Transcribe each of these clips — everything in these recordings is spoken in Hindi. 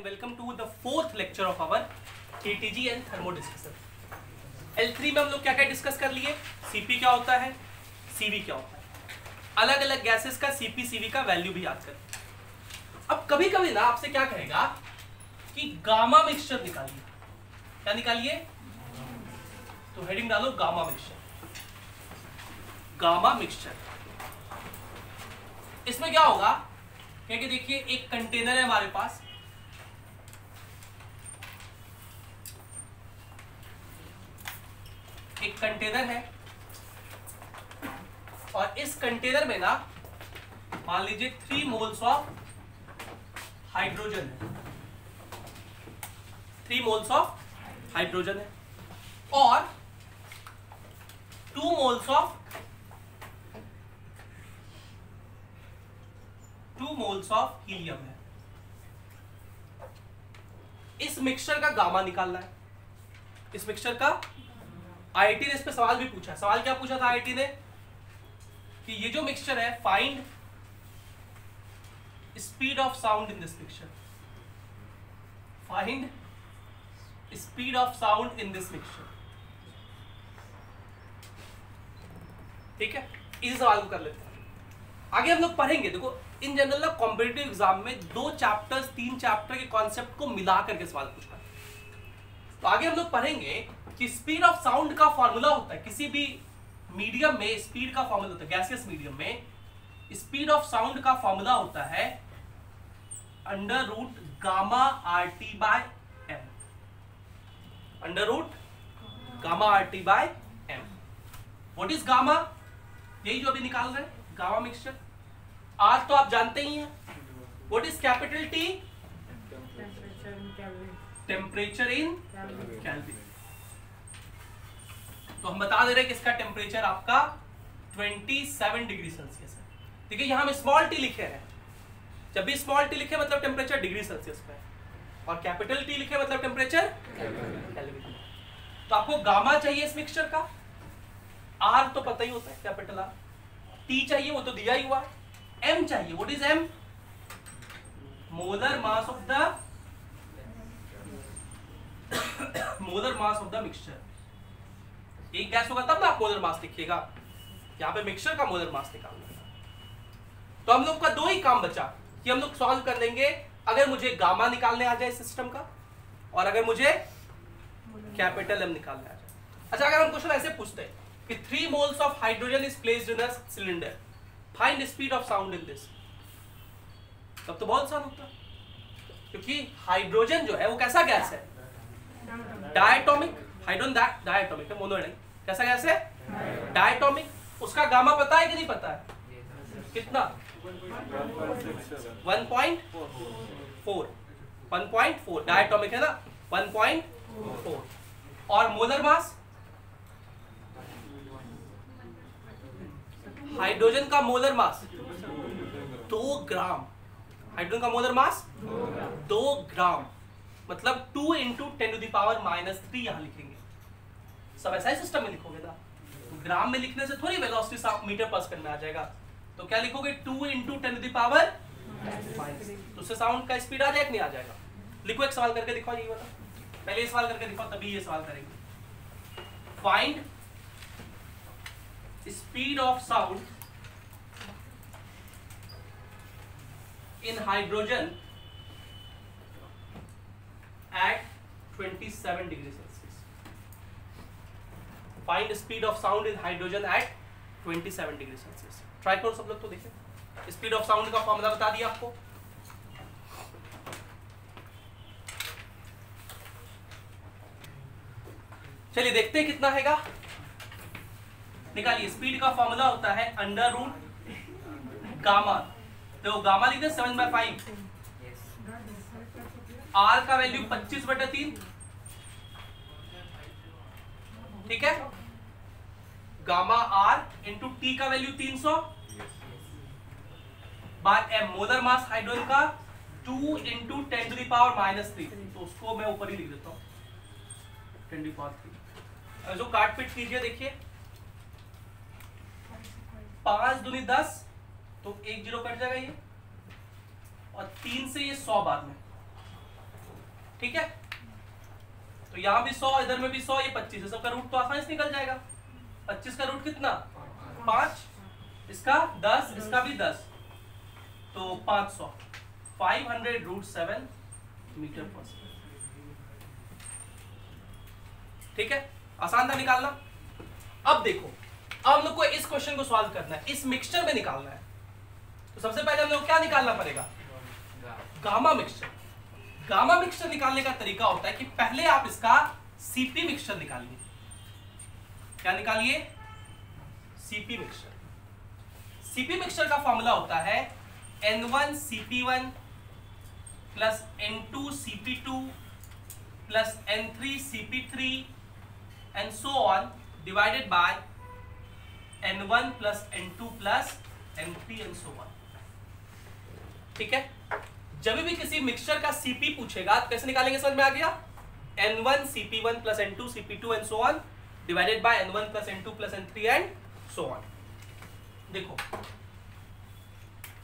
Welcome to the fourth lecture of our KTG and thermo discussion. L3 में हम लोग क्या क्या डिस्कस कर लिए, Cp क्या होता है, Cv क्या होता है, अलग अलग गैसेस का Cp Cv का वैल्यू भी याद कर। अब कभी कभी ना आपसे क्या कहेगा कि गामा मिक्सचर निकालिए, क्या निकालिए, तो हेडिंग डालो गामा मिक्सचर। गामा मिक्सचर इसमें क्या होगा कि देखिए एक कंटेनर है हमारे पास, एक कंटेनर है और इस कंटेनर में ना मान लीजिए 3 मोल्स ऑफ हाइड्रोजन है, 3 मोल्स ऑफ हाइड्रोजन है और 2 मोल्स ऑफ हीलियम है। इस मिक्सचर का गामा निकालना है। इस मिक्सचर का आईआईटी ने इस पे सवाल भी पूछा। सवाल क्या पूछा था आईआईटी ने कि ये जो मिक्सचर है, find speed of sound in this mixture, find speed of sound in this mixture. ठीक है, इसी सवाल को कर लेते हैं। आगे हम लोग पढ़ेंगे। देखो इन जनरल ना कॉम्पिटिटिव एग्जाम में 2 चैप्टर्स 3 चैप्टर के कॉन्सेप्ट को मिला करके सवाल पूछा है। तो आगे हम लोग पढ़ेंगे कि स्पीड ऑफ साउंड का फॉर्मूला होता है, किसी भी मीडियम में स्पीड का फॉर्मूला होता है, गैसियस मीडियम में स्पीड ऑफ साउंड का फॉर्मूला होता है under root gamma RT by M, under root gamma RT by M। What is gamma? यही जो अभी निकाल रहे हैं, गामा मिक्सचर। R तो आप जानते ही हैं। What is capital T? Temperature in kelvin. तो हम बता दे रहे हैं कि इसका टेम्परेचर आपका 27 डिग्री सेल्सियस है। ठीक है, यहां हम स्मॉल टी लिखे हैं। जब भी स्मॉल टी लिखे मतलब टेम्परेचर डिग्री सेल्सियस पे, और कैपिटल टी लिखे मतलब टेम्परेचर केल्विन। तो आपको गामा चाहिए इस मिक्सचर का, आर तो पता ही होता है कैपिटल आर, टी चाहिए वो तो दिया ही हुआ, एम चाहिए। What is M? Molar mass of the mixture. एक गैस होगा तब ना आप मोलर मास लिखिएगा, यहाँ पे मिक्सचर का मोलर मास निकालना है। तो हम लोग का 2 ही काम बचा कि हम लोग सॉल्व कर लेंगे अगर मुझे गामा निकालने आ जाए सिस्टम का, और अगर मुझे कैपिटल एम निकालने आ जाए। अच्छा, अगर हम क्वेश्चन ऐसे पूछते हैं कि 3 moles of hydrogen is placed in a cylinder, find speed of sound in this, तब तो बहुत आसान होता, क्योंकि हाइड्रोजन जो है वो कैसा गैस है? डायटोमिक। हाइड्रोजन डायटोमिक है, मोनो नहीं। कैसा गैस है? डायटोमिक। उसका गामा पता है कि नहीं पता है? कितना? 1.4 डायटोमिक है ना, 1.4। और मोलर मास, हाइड्रोजन का मोलर मास 2 ग्राम। हाइड्रोजन का मोलर मास 2 ग्राम, मतलब 2 × 10⁻³ यहां लिखेंगे। सब ऐसा ही सिस्टम में लिखोगे ना, तो ग्राम में लिखने से थोड़ी वेलोसिटी मीटर पर सेकंड में आ जाएगा। तो क्या लिखोगे? 2 × 10⁻⁻⁻। तो उससे साउंड का स्पीड आ जाएगा नहीं आ जाएगा? लिखो, एक सवाल करके दिखाओ, ये वाला पहले ये सवाल करके दिखाओ, तभी ये सवाल करेंगे। Find speed of sound in hydrogen at 27 degree Celsius. Find speed of sound in hydrogen at 27 degree Celsius. Try करो सब लोग, तो देखें। स्पीड ऑफ साउंड का फॉर्मूला बता दिया आपको। चलिए देखते हैं कितना हैगा। निकालिए। स्पीड का फॉर्मूला होता है अंडर रूट गामा, तो गामा लिखते हैं 7/5। R का वैल्यू 25/3, ठीक है। गामा R इंटू T का value 300 by M। Molar mass hydrogen का 2 × 10⁻³ तो उसको मैं ऊपर ही लिख देता हूं 10⁻³। जो काट पीट कीजिए, देखिए 5 दूनी 10, तो 1 0 कट जाएगा ये, और 3 से ये 100 बाद में, ठीक है, तो यहां भी 100, इधर में भी 100, ये 25 है, सबका रूट तो आसानी से निकल जाएगा। 25 का रूट कितना 5, इसका 10, इसका भी 10, तो 500, 500√7 मीटर पर सेकेंड। ठीक है, आसान था निकालना। अब देखो, अब हम लोग को इस क्वेश्चन को सॉल्व करना है, इस मिक्सचर में निकालना है। तो सबसे पहले हम लोग क्या निकालना पड़ेगा, गामा मिक्सचर। गामा मिक्सचर निकालने का तरीका होता है कि पहले आप इसका सीपी मिक्सचर निकालिए। क्या निकालिए, सीपी मिक्सचर। सीपी मिक्सचर का फॉर्मूला होता है N1CP1 plus N2CP2 plus N3CP3 and so on divided by N1 plus N2 plus N3 and so on. ठीक है, जब भी किसी मिक्सचर का सीपी पूछेगा तो कैसे निकालेंगे, समझ में आ गया। N1CP1 plus N2CP2 and so on divided by N1 plus N2 plus N3 and so on. देखो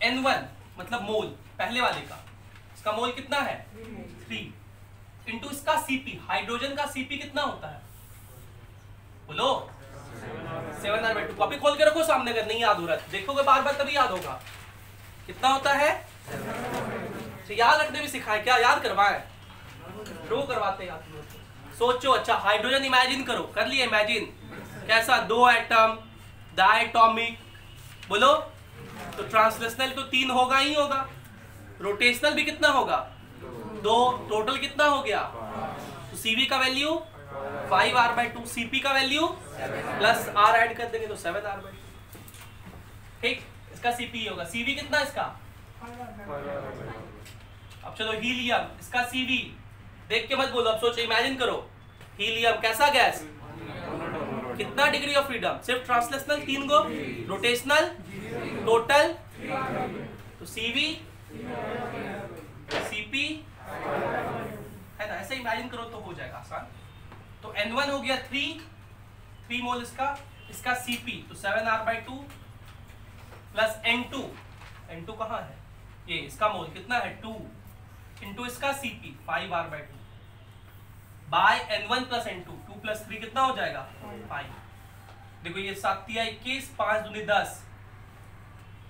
N1 मतलब मोल, पहले वाले का, इसका मोल कितना है 3, इंटू इसका सीपी, हाइड्रोजन का सीपी कितना होता है बोलो 7r/2। कॉपी खोल के रखो सामने, अगर नहीं याद हो रहा है देखोगे बार बार तभी याद होगा। कितना होता है, याद रखने भी सिखाए, क्या याद करवाए, ड्रॉ करवाते हैं याद। सोचो, अच्छा हाइड्रोजन इमेजिन करो, कर लिया इमेजिन, कैसा 2 एटम डायटोमिक, बोलो, तो ट्रांसलेशनल तो 3 होगा ही होगा, रोटेशनल भी कितना होगा 2, टोटल कितना हो गया, तो सीवी का वैल्यू 5r/2, सीपी का वैल्यू प्लस r ऐड कर देंगे तो 7r/2। ठीक, इसका सीपी होगा, सीवी कितना इसका, अब चलो हीलियम, इसका सीवी देख के मत बोलो, अब सोचो, इमेजिन करो, हीलियम कैसा गैस, कितना डिग्री ऑफ फ्रीडम, सिर्फ ट्रांसलेशनल 3 गो, रोटेशनल टोटल, तो सीवी सीपी है ना, ऐसे इमेजिन करो तो हो जाएगा आसान। तो N1 हो गया 3 मोल इसका सीपी तो 7r/2 प्लस N2 कहाँ है, ये इसका मोल कितना है 2, इंटू इसका CP 5r/2 bye N1 plus N2, 2 plus 3 कितना हो जाएगा 5। देखो ये 7 या 21, 5 दूनी 10,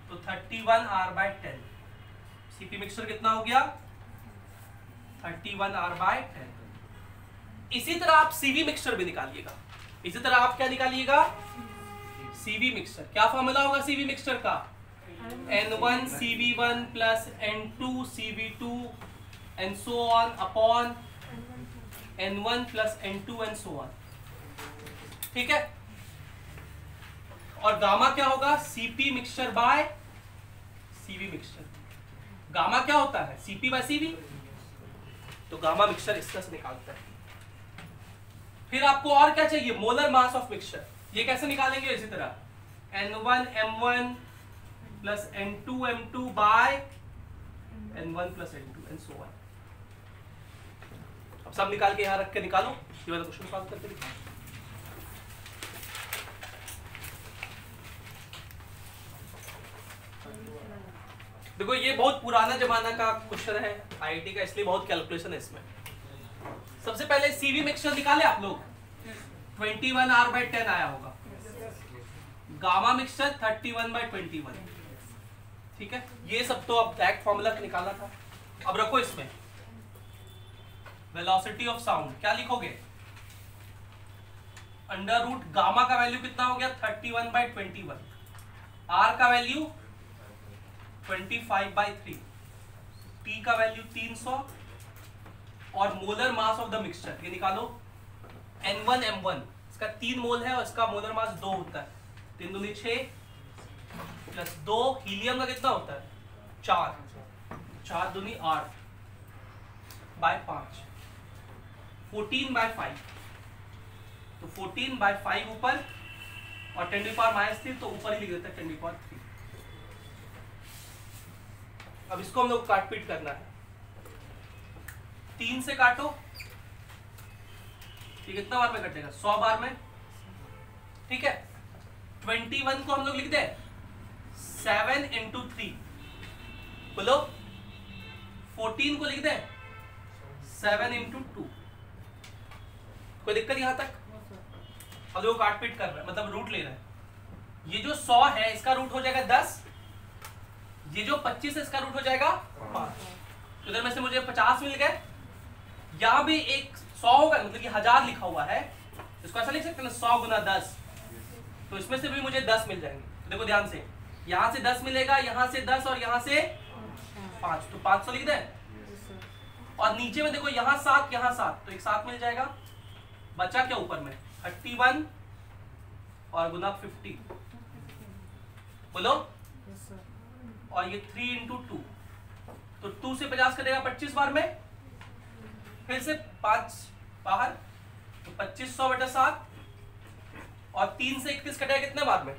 तो 31r/10। सीपी मिक्सचर कितना हो गया 31r/10। इसी तरह आप सीवी मिक्सचर भी निकालिएगा, इसी तरह आप क्या निकालिएगा सीवी मिक्सचर। क्या फॉर्मूला होगा सीवी मिक्सचर का, N1CV1 plus N2CV2 and so on upon N1 plus N2 and so on. ठीक है, और गामा क्या होगा, CP mixture by CV mixture. Gamma क्या होता है, सीपी बाय सीवी, तो गामा मिक्सचर इस तरह से निकालता है। फिर आपको और क्या चाहिए, मोलर मास ऑफ मिक्सचर। ये कैसे निकालेंगे, इसी तरह N1M1 plus N2M2 by N1 plus N2 and so on. अब सब निकाल के यहां रख के निकालो, ये वाला क्वेश्चन सॉल्व करके दिखाओ। देखो ये बहुत पुराना जमाना का क्वेश्चन है आईआईटी का, इसलिए बहुत कैलकुलेशन है इसमें। सबसे पहले सीवी मिक्सचर निकाले आप लोग, 21r/10 आया होगा, गामा मिक्सचर 31/21। ठीक है, ये सब तो अब डायरेक्ट फॉर्मूला निकाला था। अब रखो इसमें वेलोसिटी ऑफ साउंड, क्या लिखोगे, अंडर रूट गामा का वैल्यू कितना हो गया 31/21, आर का वैल्यू 25/3, टी का वैल्यू 300 और molar mass of the mixture ये निकालो। N1M1 इसका 3 मोल है और इसका मोलर मास 2 होता है, 3 दूनी 6 प्लस 2, हीलियम का कितना होता है 4, 4 दूनी 8/5, 14/5, तो 14/5 ऊपर और 10⁻³ तो ऊपर ही लिख देता है 10⁻³। अब इसको हम लोग काट पीट करना है, 3 से काटो, ये कितना बार में कटेगा 100 बार में। ठीक है, 21 को हम लोग लिख दे 7 × 3, बोलो 14 को लिख दे 7 इंटू 2। कोई दिक्कत यहां तक? अब देखो काट पीट कर रहा है, मतलब रूट ले रहा है। ये जो 100 है इसका रूट हो जाएगा 10, ये जो 25 है इसका रूट हो जाएगा 5। तो इधर में से मुझे 50 मिल गए। यहाँ भी एक 100 होगा, मतलब कि 1000 लिखा हुआ है, इसको ऐसा लिख सकते हैं 100 गुना 10, तो इसमें से भी मुझे 10 मिल जाएंगे। तो देखो ध्यान से, यहाँ से 10 मिलेगा, यहाँ से 10 और यहाँ से 5, तो 500 लिख दें। और नीचे में देखो यहाँ 7 यहाँ 7, तो एक 7 मिल जाएगा। बचा क्या ऊपर में? 31 और गुना 50, बोलो। और ये 3 इंटू 2, तो 2 से 50 कटेगा 25 बार में, फिर से 5 बाहर, तो 2500 बटा 7, और 3 से 31 कटेगा कितने बार में?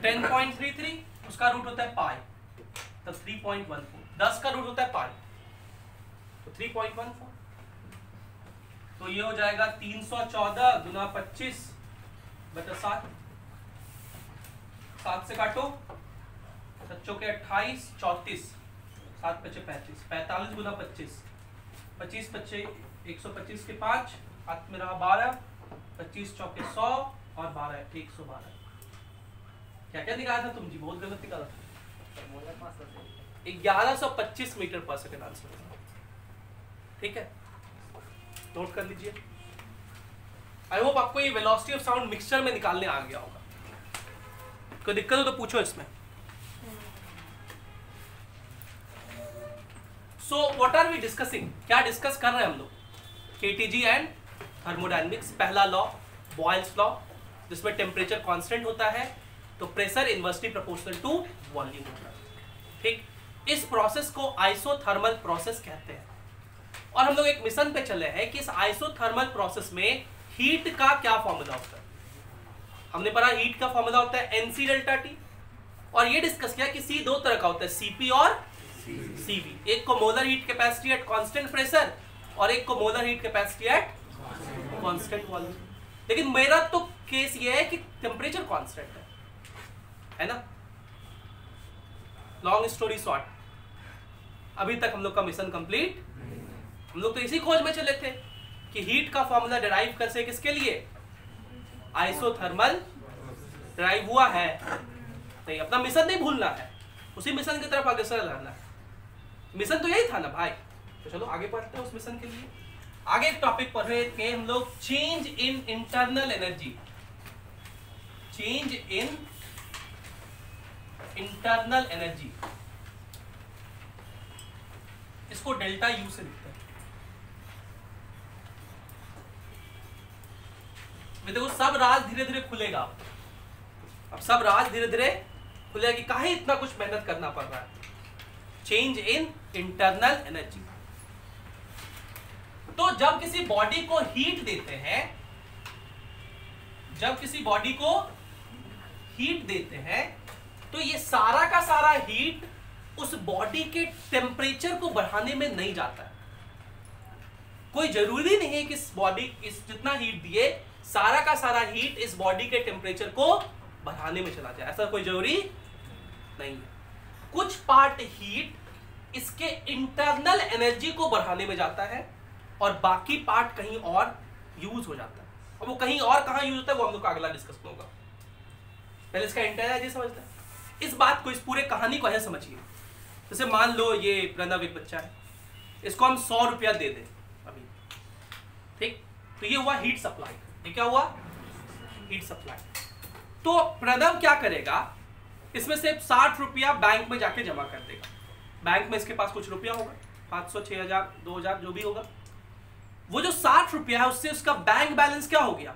10.33, उसका रूट होता है पाई, तो 3.14। 10 का रूट होता है पाई, तो 3.14। तो ये हो जाएगा 314 गुना 25 बटा 7। 7 से काटो, बच्चों के 28, 34, 7 पचे 35, 45 गुना 25, 25 पचे 125 के 5, हाथ में रहा 12, 25 चौके 100 और 12 112। क्या क्या निकाला था तुम जी? बहुत गलत निकाला था। 1125 मीटर पर सेकंड आंसर। ठीक है, नोट कर लीजिए। आई होप आपको ये वेलोसिटी ऑफ साउंड मिक्सचर में निकालने आ गया होगा। कोई दिक्कत हो तो पूछो इसमें। So what are we discussing? क्या डिस्कस कर रहे हैं हम लोग? KTG and thermodynamics. पहला लॉ बॉयल्स लॉ, जिसमें टेम्परेचर कांस्टेंट होता है तो pressure inversely proportional to volume होता है। ठीक, इस प्रोसेस को आइसोथर्मल प्रोसेस कहते हैं। और हम लोग एक मिशन पे चले हैं कि इस आइसोथर्मल प्रोसेस में हीट का क्या फॉर्मूला होता है। हमने पढ़ा हीट का फॉर्मूला होता है NC डेल्टा T, और ये डिस्कस किया कि C दो तरह का होता है, CP और CV। एक को molar heat capacity at constant pressure और एक को molar heat capacity at constant volume. लेकिन मेरा तो केस ये है कि टेम्परेचर कांस्टेंट है ना। लॉन्ग स्टोरी शॉर्ट, अभी तक हम लोग का मिशन कंप्लीट। हम लोग तो इसी खोज में चले थे कि हीट का फॉर्मूला डिराइव कर से किसके लिए? आइसोथर्मल डिराइव हुआ है। नहीं, अपना मिशन नहीं भूलना है, उसी मिशन की तरफ अग्रसर रहना है। मिशन तो यही था ना भाई। तो चलो आगे बढ़ते हैं उस मिशन के लिए। आगे एक टॉपिक पढ़ रहे थे हम लोग, change in internal energy. Change in internal energy, इसको डेल्टा यू से लिखते हैं। देखो सब राज धीरे धीरे खुलेगा। अब सब राज धीरे धीरे खुलेगा कि काहे इतना कुछ मेहनत करना पड़ रहा है। चेंज इन इंटरनल एनर्जी, तो जब किसी बॉडी को हीट देते हैं, जब किसी बॉडी को हीट देते हैं तो ये सारा का सारा हीट उस बॉडी के टेम्परेचर को बढ़ाने में नहीं जाता है। कोई जरूरी नहीं है कि इस बॉडी इस जितना हीट दिए सारा का सारा हीट इस बॉडी के टेम्परेचर को बढ़ाने में चला जाए, ऐसा कोई जरूरी नहीं है। कुछ पार्ट हीट इसके इंटरनल एनर्जी को बढ़ाने में जाता है और बाकी पार्ट कहीं और यूज हो जाता है। और वो कहीं और कहां यूज होता है वो हम लोग का अगला डिस्कशन होगा। पहले इसका इंटरनल एनर्जी समझते हैं। इस बात को, इस पूरे कहानी को ऐसे समझिए, जैसे मान लो ये प्रणव एक बच्चा है, इसको हम 100 रुपया दे दें अभी, ठीक, तो ये हुआ हीट सप्लाई। ये क्या हुआ? Heat supply. तो प्रणव क्या करेगा, इसमें से 60 रुपया बैंक में जाके जमा कर देगा। बैंक में इसके पास कुछ रुपया होगा, 500, 6000, 2000 जो भी होगा। वो जो 60 रुपया है उससे उसका बैंक बैलेंस क्या हो गया?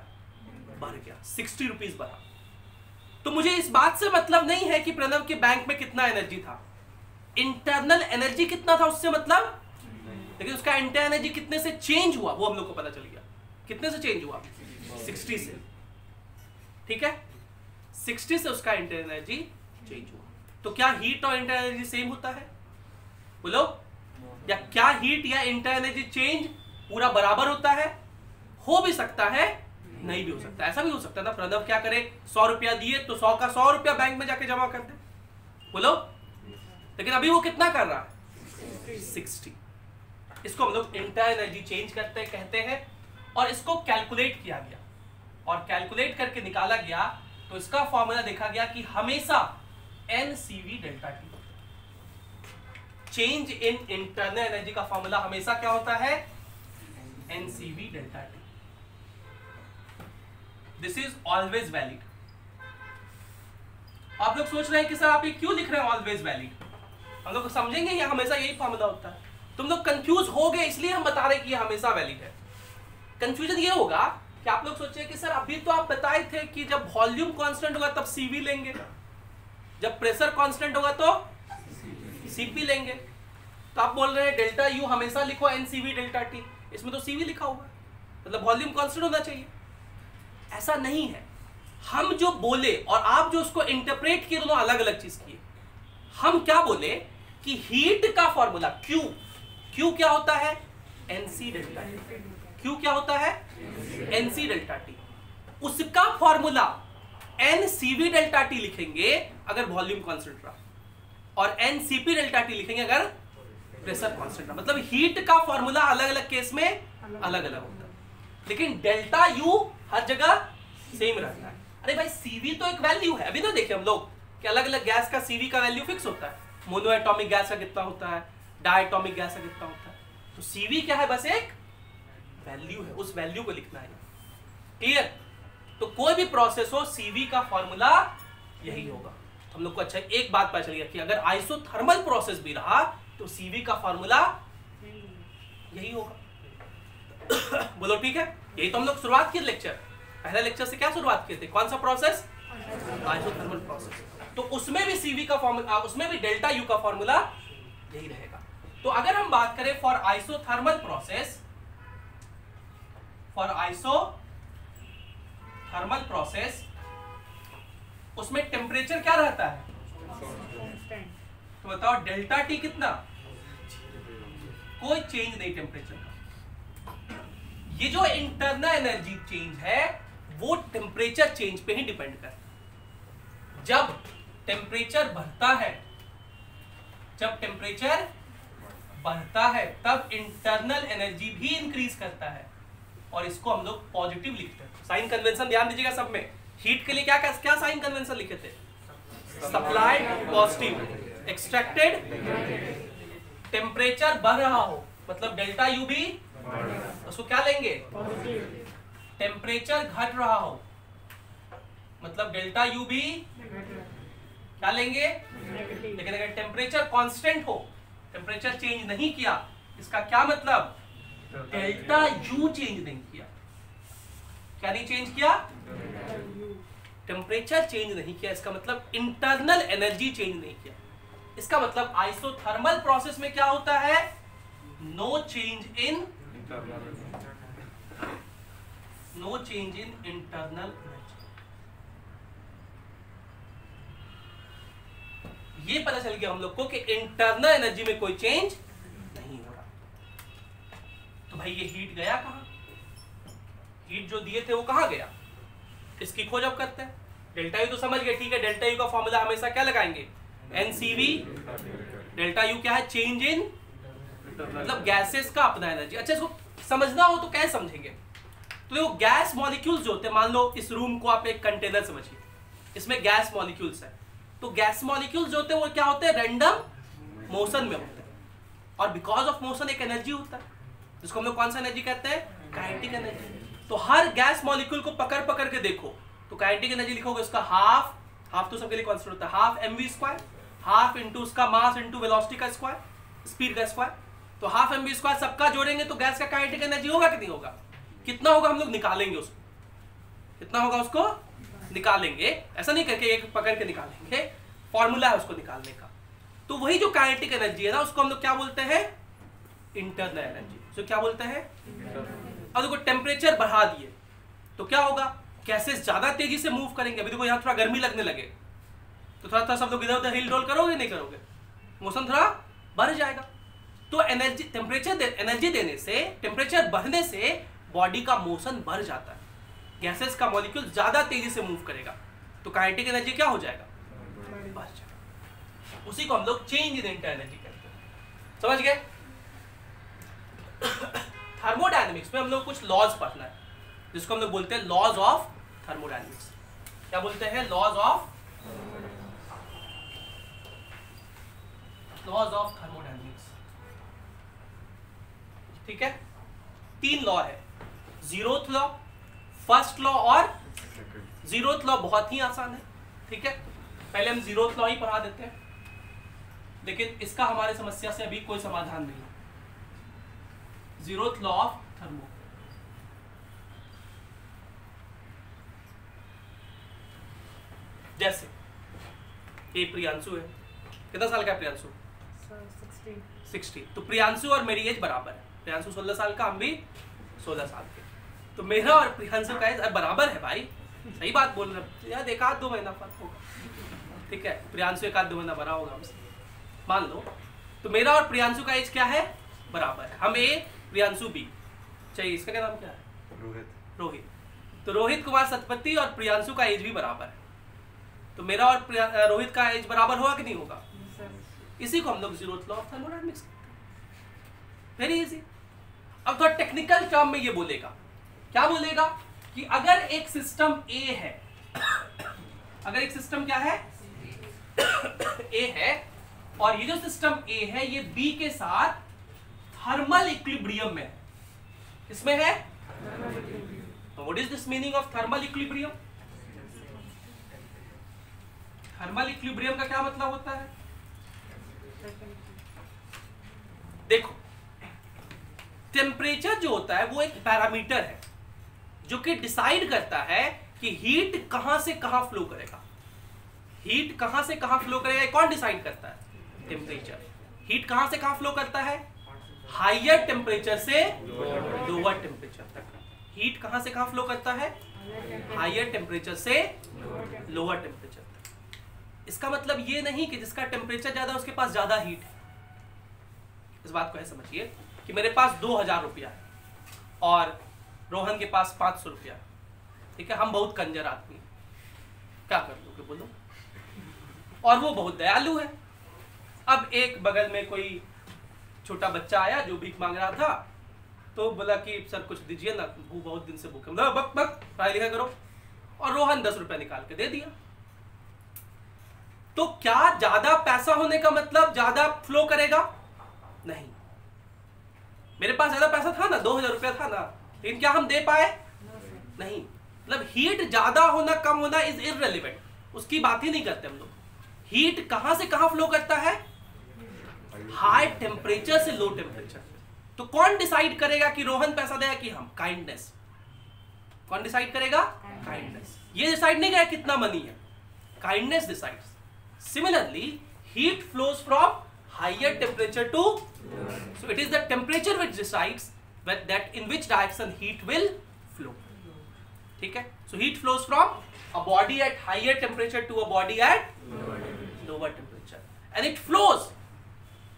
बढ़ गया, 60 रुपीज बढ़ा। तो मुझे इस बात से मतलब नहीं है कि प्रणव के बैंक में कितना एनर्जी था, इंटरनल एनर्जी कितना था उससे मतलब, लेकिन उसका इंटरनल एनर्जी कितने से चेंज हुआ वो हम लोग को पता चल गया। कितने से चेंज हुआ? 60 से। ठीक है, 60 से उसका इंटरनल एनर्जी चेंज हुआ। तो क्या हीट और इंटरनल एनर्जी सेम होता है? बोलो, या क्या हीट या इंटरनल एनर्जी चेंज पूरा बराबर होता है? हो भी सकता है, नहीं भी हो सकता। ऐसा भी हो सकता है ना, प्रणव क्या करे, 100 रुपया दिए तो 100 का 100 रुपया बैंक में जाके जमा कर दे, बोलो। लेकिन अभी वो कितना कर रहा है? 60। इसको हम लोग इंटर एनर्जी चेंज कहते हैं। और इसको कैलकुलेट किया गया और कैलकुलेट करके निकाला गया तो इसका फॉर्मूला देखा गया कि हमेशा NCV delta T, change in internal energy का फॉर्मूला हमेशा क्या होता है? NCV delta T. This is always valid. आप लोग सोच रहे हैं कि सर आप ये क्यों लिख रहे हैं ऑलवेज वैलिड? हम लोग समझेंगे ये हमेशा यही फॉर्मूला होता है। तुम लोग कंफ्यूज हो गए इसलिए हम बता रहे हैं कि ये हमेशा वैलिड है। कंफ्यूजन ये होगा कि आप लोग सोचिए कि सर अभी तो आप बताए थे कि जब वॉल्यूम कांस्टेंट होगा तब CV लेंगे, जब प्रेशर कांस्टेंट होगा तो CP लेंगे। तो आप बोल रहे हैं डेल्टा U हमेशा लिखो NCV डेल्टा T, इसमें तो CV लिखा हुआ है, मतलब वॉल्यूम कांस्टेंट होना चाहिए। ऐसा नहीं है। हम जो बोले और आप जो उसको इंटरप्रेट किए दोनों अलग अलग चीज किए। हम क्या बोले कि हीट का फॉर्मूला Q क्या होता है? NC delta T। Q क्या होता है? NC delta T। उसका फॉर्मूला NCV डेल्टा T लिखेंगे अगर वॉल्यूम कांस्टेंट रहा, और NCP डेल्टा T लिखेंगे अगर प्रेशर कांस्टेंट रहा। मतलब हीट का फॉर्मूला अलग अलग केस में अलग अलग होता है, लेकिन डेल्टा U हर जगह सेम रहता है। अरे भाई CV तो एक वैल्यू है। अभी तो देखिए हम लोग कि अलग अलग गैस का CV का वैल्यू फिक्स होता है। मोनो एटॉमिक गैस का कितना होता है, डायटॉमिक गैस का कितना होता है। तो CV क्या है? बस एक वैल्यू है, उस वैल्यू को लिखना है। क्लियर? तो कोई भी प्रोसेस हो CV का फॉर्मूला यही होगा। हम लोग को अच्छा एक बात पता चल गया कि अगर आइसोथर्मल प्रोसेस भी रहा तो CV का फॉर्मूला यही होगा। बोलो ठीक है? यही तो हम लोग शुरुआत की लेक्चर, पहले लेक्चर से क्या शुरुआत किए थे? कौन सा प्रोसेस? Isothermal process. तो उसमें भी CV का फॉर्मूला, उसमें भी डेल्टा U का फॉर्मूला यही रहेगा। तो अगर हम बात करें फॉर आइसोथर्मल प्रोसेस, उसमें टेम्परेचर क्या रहता है? तो बताओ डेल्टा T कितना? कोई चेंज नहीं टेम्परेचर का। ये जो इंटरनल एनर्जी चेंज है वो टेम्परेचर चेंज पे ही डिपेंड करता है। जब टेम्परेचर बढ़ता है तब इंटरनल एनर्जी भी इंक्रीज करता है, और इसको हम लोग पॉजिटिव लिखते हैं। साइन कन्वेंशन ध्यान दीजिएगा सब में। हीट के लिए क्या क्या साइन कन्वेंशन लिखे थे? Supplied positive, extracted. टेम्परेचर बढ़ रहा हो मतलब डेल्टा U भी, उसको क्या लेंगे? टेम्परेचर घट रहा हो मतलब डेल्टा U भी क्या लेंगे? लेकिन अगर टेम्परेचर कांस्टेंट हो, टेम्परेचर चेंज नहीं किया, इसका क्या मतलब? डेल्टा U चेंज नहीं किया। क्या नहीं चेंज किया? टेम्परेचर चेंज नहीं किया, इसका मतलब इंटरनल एनर्जी चेंज नहीं किया। इसका मतलब आइसोथर्मल प्रोसेस में क्या होता है? No change in internal energy. ये पता चल गया हम लोग को कि इंटरनल एनर्जी में कोई चेंज नहीं हो रहा। तो भाई ये हीट गया कहां? हीट जो दिए थे वो कहां गया? इसकी खोज अब करते हैं। डेल्टा U तो समझ गए, ठीक है। डेल्टा U का फॉर्मूला हमेशा क्या लगाएंगे? NCV। डेल्टा U क्या है? चेंज इन, मतलब गैसेस का अपना एनर्जी। अच्छा, इसको समझना हो तो कैसे समझेंगे? तो देखो गैस मॉलिक्यूल्स जो होते हैं, मान लो इस रूम को आप एक कंटेनर समझिए, इसमें गैस मॉलिक्यूल्स है। तो गैस मॉलिक्यूल्स जो होते हैं वो क्या होते हैं? रैंडम मोशन में होते हैं, और बिकॉज ऑफ मोशन एक एनर्जी होता है जिसको हम लोग कौन सा एनर्जी कहते हैं? Kinetic energy. तो हर गैस मॉलिक्यूल को पकड़ पकड़ के देखो तो काइनेटिक एनर्जी लिखोगे उसका हाफ तो सबके लिए कांस्टेंट होता है, हाफ mv², हाफ इंटू उसका मास इंटू वेलोसिटी का स्क्वायर, स्पीड का स्क्वायर। तो हाफ mv² सबका जोड़ेंगे तो गैस का काइनेटिक एनर्जी होगा कि नहीं होगा? कितना होगा? हम लोग निकालेंगे उसको, कितना होगा उसको निकालेंगे। ऐसा नहीं करके एक पकड़ के निकालेंगे, फॉर्मूला है उसको निकालने का। तो वही जो काइनेटिक एनर्जी है ना, उसको हम लोग क्या बोलते हैं? Internal energy. तो क्या बोलते हैं? अब देखो टेम्परेचर बढ़ा दिए तो क्या होगा? गैसेस ज्यादा तेजी से मूव करेंगे। अभी देखो यहाँ थोड़ा गर्मी लगने लगे तो थोड़ा थोड़ा सब लोग इधर उधर हिल डोल करोगे नहीं करोगे? मोशन थोड़ा बढ़ जाएगा। तो एनर्जी, एनर्जी देने से, टेम्परेचर बढ़ने से बॉडी का मोशन बढ़ जाता है, गैसेस का मॉलिक्यूल ज्यादा तेजी से मूव करेगा, तो काइनेटिक एनर्जी क्या हो जाएगा? बढ़ जाएगा। उसी को हम लोग चेंज इन इंटरनल एनर्जी कहते हैं। समझ गए? थर्मोडायनेमिक्स में हम लोग कुछ लॉज पढ़ना है, जिसको हम लोग बोलते हैं लॉज ऑफ थर्मोडायनेमिक्स। क्या बोलते हैं? Laws of thermodynamics. ठीक है, 3 लॉ है, जीरोथ लॉ, फर्स्ट लॉ और जीरोथ लॉ। बहुत ही आसान है। ठीक है, पहले हम जीरोथ लॉ ही पढ़ा देते हैं, लेकिन इसका हमारे समस्या से अभी कोई समाधान नहीं है। जीरोथ लॉ ऑफ थर्मो, जैसे ये प्रियांशु है, कितना साल का है प्रियांशु? 60। तो प्रियांशु और मेरी एज बराबर है, प्रियांशु 16 साल का, हम भी 16 साल के। तो मेरा और प्रियांशु का एज बराबर है भाई, सही बात बोल रहे हैं यार, एक आध 2 महीना फर्क होगा। ठीक है, प्रियांशु 1-2 महीना बड़ा होगा हमसे, मान लो। तो मेरा और प्रियांशु का एज क्या है? बराबर है। हम ए, प्रियांशु बी। चाहिए, इसका क्या नाम क्या है? रोहित। तो रोहित कुमार सतपति और प्रियांशु का एज भी बराबर है। तो मेरा और रोहित का एज बराबर होगा कि नहीं होगा? इसी को हम लोग जीरोथ लॉ ऑफ थर्मोडायनेमिक्स करते हैं। Very easy. अब थोड़ा टेक्निकल टर्म में ये बोलेगा, क्या बोलेगा कि अगर एक सिस्टम ए है, अगर एक सिस्टम क्या है? ए है, और ये जो सिस्टम ए है ये बी के साथ थर्मल इक्विलिब्रियम में है। किसमें है? तो what is this meaning of thermal equilibrium? Thermal equilibrium का क्या मतलब होता है? देखो, टेम्परेचर जो होता है वो एक पैरामीटर है जो कि डिसाइड करता है कि हीट कहां से कहां फ्लो करेगा। हीट कहां से कहां फ्लो करेगा, ये कौन डिसाइड करता है? टेम्परेचर। हीट कहां से कहां फ्लो करता है? हायर टेम्परेचर से लोअर टेम्परेचर तक। हीट कहां से कहां फ्लो करता है? हायर टेम्परेचर से लोअर टेम्परेचर तक। इसका मतलब ये नहीं कि जिसका टेम्परेचर ज्यादा उसके पास ज्यादा हीट है। इस बात को है समझिए कि मेरे पास 2000 रुपया है और रोहन के पास 500 रुपया। ठीक है, हम बहुत कंजर आदमी, क्या कर लोगे बोलो? और वो बहुत दयालु है। अब एक बगल में कोई छोटा बच्चा आया जो भीख मांग रहा था, तो बोला कि सर कुछ दीजिए ना, बहुत दिन से भूखे, बक बक पढ़ाई लिखा करो। और रोहन 10 रुपया निकाल के दे दिया। तो क्या ज्यादा पैसा होने का मतलब ज्यादा फ्लो करेगा? नहीं। मेरे पास ज्यादा पैसा था ना, 2000 रुपया था ना, लेकिन क्या हम दे पाए? नहीं। मतलब हीट ज्यादा होना कम होना इज इररिलेवेंट, उसकी बात ही नहीं करते हम लोग। हीट कहां से कहां फ्लो करता है? हाई टेम्परेचर से लो टेम्परेचर। तो कौन डिसाइड करेगा कि रोहन पैसा देगा कि हम? काइंडनेस। कौन डिसाइड करेगा? काइंडनेस। ये डिसाइड नहीं करेगा कितना मनी है, kindness decides. Similarly heat flows from higher temperature to, so it is the temperature which decides that in which direction heat will flow. ठीक है, so heat flows from a body at higher temperature to a body at lower temperature, and it flows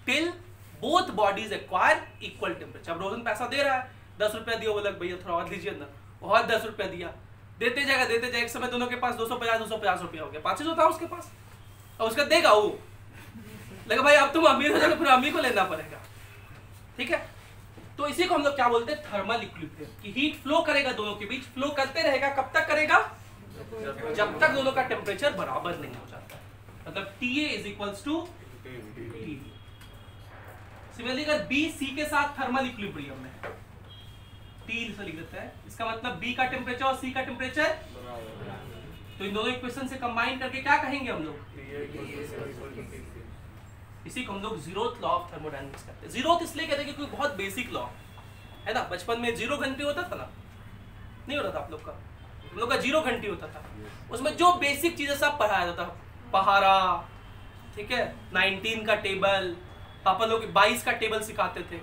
till both bodies acquire equal temperature. अब रोहन पैसा दे रहा है, 10 रुपया दिया, बोला भैया थोड़ा और दीजिए ना, और 10 रुपया दिया, देते जाएगा। एक समय दोनों के पास 250 रुपया हो गया, 500 था उसके पास, और उसका देगा वो, लगा भाई अब तुम अमीर हो जाओगे, फिर अमीर को लेना पड़ेगा। ठीक है, तो इसी को हम लोग क्या बोलते हैं? Thermal equilibrium. कि हीट फ्लो करेगा दोनों के बीच, फ्लो करते रहेगा। कब तक करेगा? जब तक दोनों का टेम्परेचर बराबर नहीं हो जाता। मतलब TA is equals to TB। Similarly अगर B C के साथ थर्मल इक्विलिब्रियम में है, T से लिख देते हैं, इसका मतलब B का टेम्परेचर और C का टेम्परेचर, तो इन दोनों इक्वेशन से कंबाइन करके क्या कहेंगे हम लोग? इसी को हम लोग जीरोथ लॉ ऑफ थर्मोडायनेमिक्स कहते हैं। जीरोथ इसलिए कहते हैं क्योंकि बहुत बेसिक लॉ है ना। बचपन में 0 घंटे होता था ना, नहीं होता था आप लोग का? हम लोग का 0 घंटे होता था, उसमें जो बेसिक चीजें सब पढ़ाया जाता था। पहाड़ा, ठीक है, 19 का टेबल, पापा लोग 22 का टेबल सिखाते थे,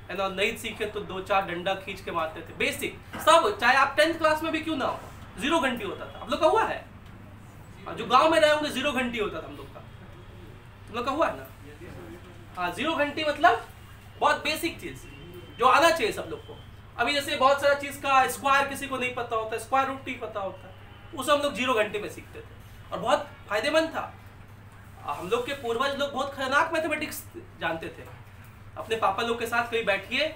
है ना। नहीं सीखे तो 2-4 डंडा खींच के मारते थे, बेसिक सब। चाहे आप 10th क्लास में भी क्यों ना हो, 0 घंटे होता था। आप लोग का हुआ है? जो गाँव में रहे होंगे 0 घंटे होता था हम लोग का, तुम लोग का हुआ है ना? हाँ, 0 घंटे मतलब बहुत बेसिक चीज जो आना चाहिए सब लोग को। अभी जैसे बहुत सारा चीज का स्क्वायर किसी को नहीं पता होता, स्क्वायर रूट नहीं पता होता, उसे हम लोग 0 घंटे में सीखते थे और बहुत फायदेमंद था। हम लोग के पूर्वज लोग बहुत खतरनाक मैथमेटिक्स जानते थे। अपने पापा लोग के साथ कहीं बैठिए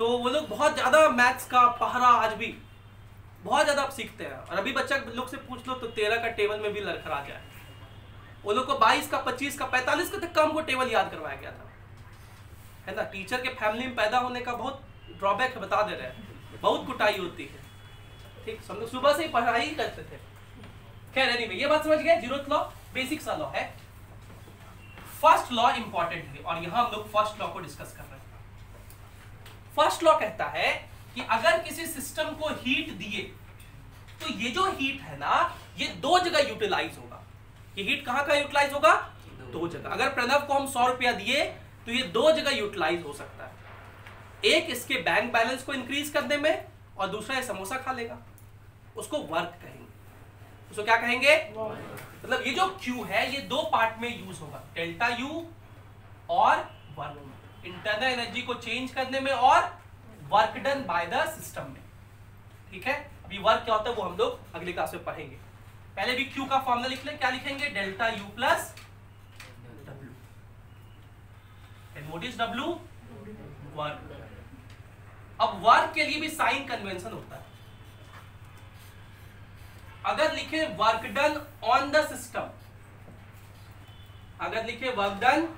तो वो लोग बहुत ज़्यादा मैथ्स का पहरा आज भी बहुत ज़्यादा सीखते हैं, और अभी बच्चा लोग से पूछ लो तो 13 का टेबल में भी लड़खड़ा जाए। वो लोग को 22 का 25 का 45 का तक का हमको टेबल याद करवाया गया था, है ना। टीचर के फैमिली में पैदा होने का बहुत ड्रॉबैक है, बता दे रहे हैं, बहुत कुटाई होती है, ठीक। हम लोग सुबह से ही पढ़ाई ही करते थे। खैर एनीवे, ये बात समझ गए। जीरोथ लॉ बेसिक सा लॉ है। फर्स्ट लॉ इंपॉर्टेंट है, और यहां हम लोग फर्स्ट लॉ को डिस्कस कर रहे हैं। फर्स्ट लॉ कहता है कि अगर किसी सिस्टम को हीट दिए तो ये जो हीट है ना, ये दो जगह यूटिलाइज होगा। ये हीट कहां कहां यूटिलाइज होगा? दो जगह। अगर प्रणव को हम 100 रुपया दिए तो ये दो जगह यूटिलाइज हो सकता है। एक इसके बैंक बैलेंस को इंक्रीज करने में, और दूसरा ये समोसा खा लेगा, उसको वर्क कहेंगे। उसको क्या कहेंगे? मतलब ये जो Q है ये दो पार्ट में यूज होगा, डेल्टा U और वर्क। इंटरनल एनर्जी को चेंज करने में और work done by the system में, ठीक है। अभी वर्क क्या होता है वो हम लोग अगली क्लास में पढ़ेंगे। पहले भी Q का फॉर्मूला लिख लें। क्या लिखेंगे? Delta U plus W। And what is W? Work. अब वर्क के लिए भी साइन कन्वेंशन होता है। अगर लिखे work done on the system, अगर लिखे work done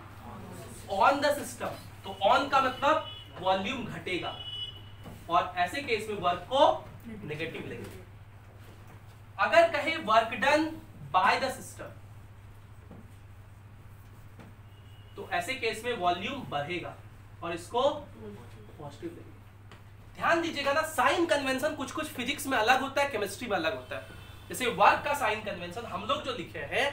on the system, तो ऑन का मतलब वॉल्यूम घटेगा, और ऐसे केस में वर्क को नेगेटिव लेंगे। अगर कहे work done by the system, तो ऐसे केस में वॉल्यूम बढ़ेगा और इसको पॉजिटिव लेंगे। ध्यान दीजिएगा ना, साइन कन्वेंशन कुछ कुछ फिजिक्स में अलग होता है, केमिस्ट्री में अलग होता है। जैसे वर्क का साइन कन्वेंशन हम लोग जो लिखे हैं,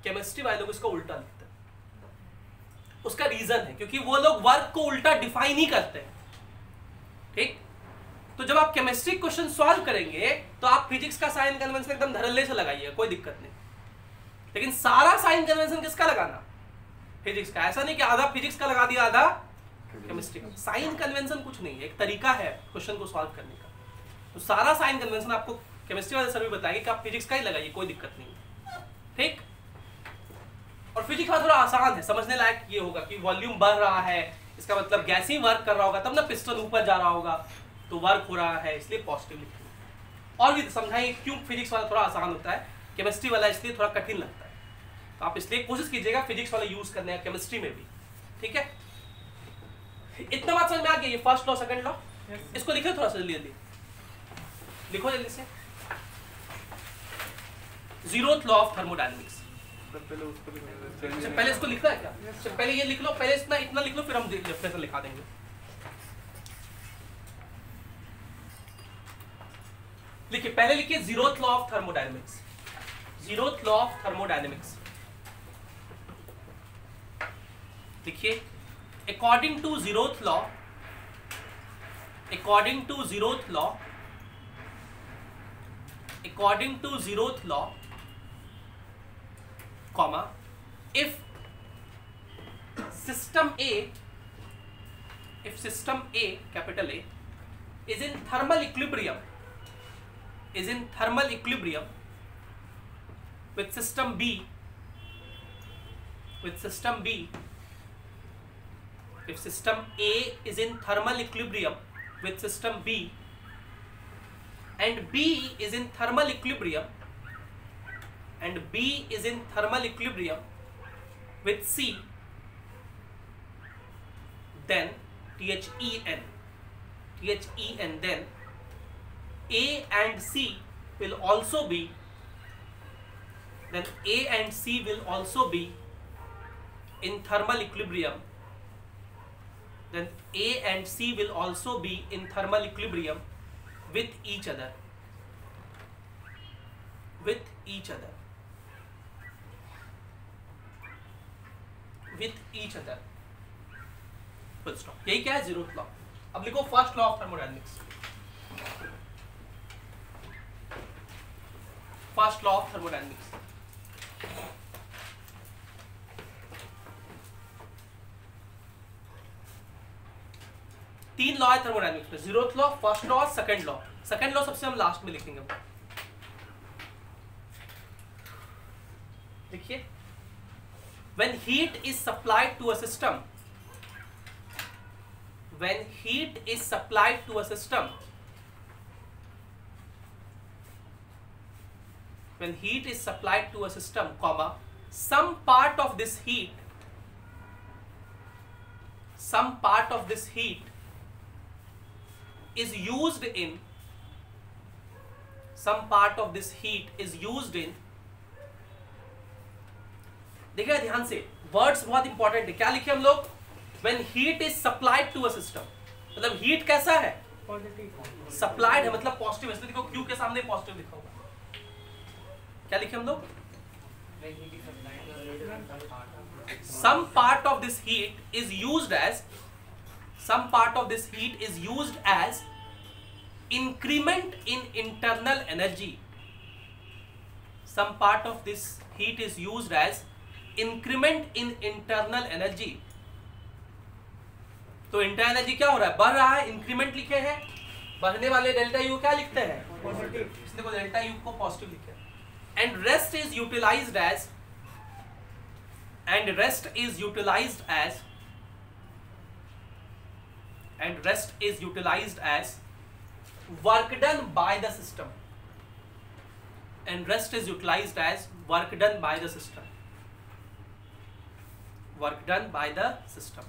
केमिस्ट्री वाले लोग इसको उल्टा लिखते हैं। उसका रीजन है क्योंकि वो लोग वर्क को उल्टा डिफाइन ही करते हैं, ठीक। तो जब आप केमिस्ट्री क्वेश्चन सॉल्व करेंगे तो आप फिजिक्स का साइन कन्वेंशन एकदम धड़ल्ले से लगाइए, कोई दिक्कत नहीं। लेकिन सारा साइन कन्वेंशन किसका लगाना? फिजिक्स का। ऐसा नहीं कि आधा फिजिक्स का लगा दिया आधा केमिस्ट्री का। साइन कन्वेंशन कुछ नहीं है, एक तरीका है क्वेश्चन को सॉल्व करने का। तो सारा साइन कन्वेंशन आपको केमिस्ट्री वाले सर भी बताएंगे कि आप फिजिक्स का ही लगाइए, कोई दिक्कत नहीं, ठीक। और फिजिक्स का थोड़ा आसान है, समझने लायक ये होगा कि वॉल्यूम बढ़ रहा है, इसका मतलब गैस ही वर्क कर रहा होगा, तब ना पिस्टन ऊपर जा रहा होगा, तो वर्क हो रहा है, इसलिए पॉजिटिव लिखेंगे। और भी समझाएंगे क्यों फिजिक्स वाला थोड़ा आसान होता है, केमिस्ट्री वाला इसलिए थोड़ा कठिन लगता है। तो आप इसलिए कोशिश कीजिएगा फिजिक्स वाला यूज करने का केमिस्ट्री में भी, ठीक है। इतना बात समझ में आ गया? ये फर्स्ट लॉ सेकंड लॉ, इसको लिखो थोड़ा सा जल्दी, लिखो जल्दी से। Zeroth law of thermodynamics. पहले इसको लिखना है क्या? पहले ये लिख लो, पहले इतना लिख लो, फिर हम डेफिनेशन लिखा देंगे। लिखिए, पहले लिखिए zeroth law of thermodynamics. Zeroth law of thermodynamics लिखिए। According to zeroth law, according to zeroth law, according to zeroth law, comma, if system A, capital A, is in thermal equilibrium, with system B, if system A is in thermal equilibrium with system B, and B is in thermal equilibrium, with C, then THEN, then A and C will also be, in thermal equilibrium, with each other, full stop। यही क्या है? Zeroth law. अब लिखो first law of thermodynamics. First law of thermodynamics, तीन लॉ है थर्मोडायनेमिक्स में, zeroth law, first law, second law. Second law सबसे हम लास्ट में लिखेंगे। देखिए, when heat is supplied to a system, when heat is supplied to a system, when heat is supplied to a system, comma, some part of this heat is used in, देखिए ध्यान से, वर्ड्स बहुत इंपॉर्टेंट है। क्या लिखे हम लोग? When heat is supplied to a system, मतलब हीट कैसा है? सप्लाइड है, मतलब पॉजिटिव। इसलिए देखो Q के सामने पॉजिटिव लिखा होगा। क्या लिखे हम लोग? Some part of this heat is used as increment in internal energy. Some part of this heat is used as increment in internal energy. तो इंटरनल एनर्जी क्या हो रहा है? बढ़ रहा है। इंक्रीमेंट लिखे हैं, बढ़ने वाले डेल्टा यू क्या लिखते हैं? पॉजिटिव। इसलिए को डेल्टा यू को पॉजिटिव लिखे हैं। And rest is utilised as work done by the system.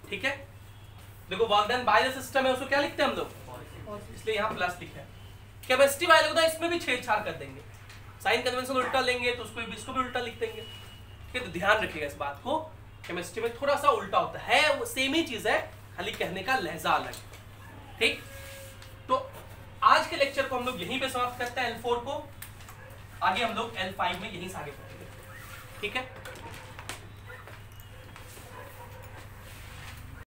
ठीक है, देखो work done by the system है, उसको क्या लिखते हैं हम लोग? इसलिए यहाँ प्लस लिखा है। कैपेसिटी वाले को इसमें भी छेड़छाड़ कर देंगे, साइन कन्वेंशन उल्टा लेंगे तो इसको भी उल्टा लिख देंगे। ठीक है, तो ध्यान रखिएगा इस बात को, केमिस्ट्री में थोड़ा सा उल्टा होता है, वो सेम ही चीज है, खाली कहने का लहजा अलग। ठीक, तो आज के लेक्चर को हम लोग यहीं पे समाप्त करते हैं L4 को। आगे हम लोग L5 में यहीं से आगे बढ़ेंगे। ठीक है।